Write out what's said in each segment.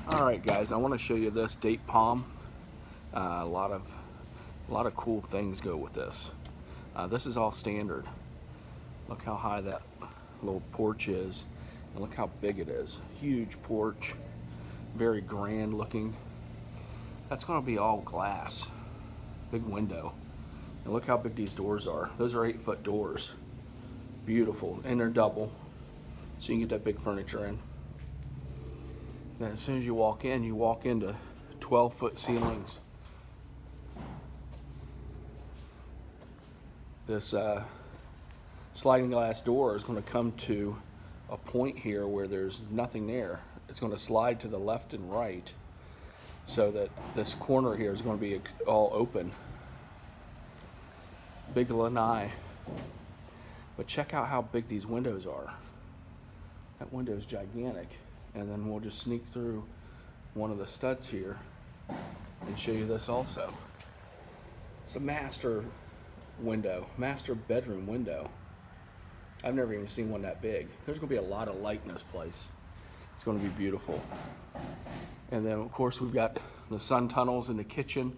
All right, guys, I want to show you this date palm. A lot of cool things go with this. This is all standard. Look how high that little porch is, and look how big it is. Huge porch, very grand looking. That's going to be all glass, big window. And look how big these doors are. Those are 8-foot doors. Beautiful, and they're double, so you can get that big furniture in. Then as soon as you walk into 12-foot ceilings. This sliding glass door is going to come to a point here where there's nothing there. It's going to slide to the left and right, so that this corner here is going to be all open. Big lanai. But check out how big these windows are. That window is gigantic. And then we'll just sneak through one of the studs here and show you this also. It's a master window, master bedroom window. I've never even seen one that big. There's going to be a lot of light in this place. It's going to be beautiful. And then of course we've got the sun tunnels in the kitchen.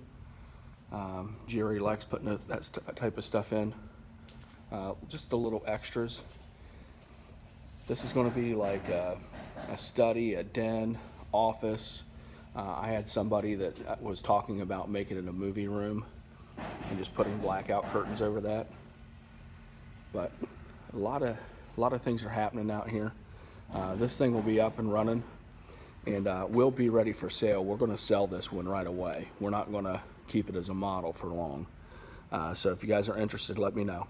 Jerry likes putting that type of stuff in. Just the little extras. This is going to be like a study, a den, office. I had somebody that was talking about making it a movie room and just putting blackout curtains over that. But a lot of things are happening out here. This thing will be up and running, and will be ready for sale. We're going to sell this one right away. We're not going to keep it as a model for long. So if you guys are interested, let me know.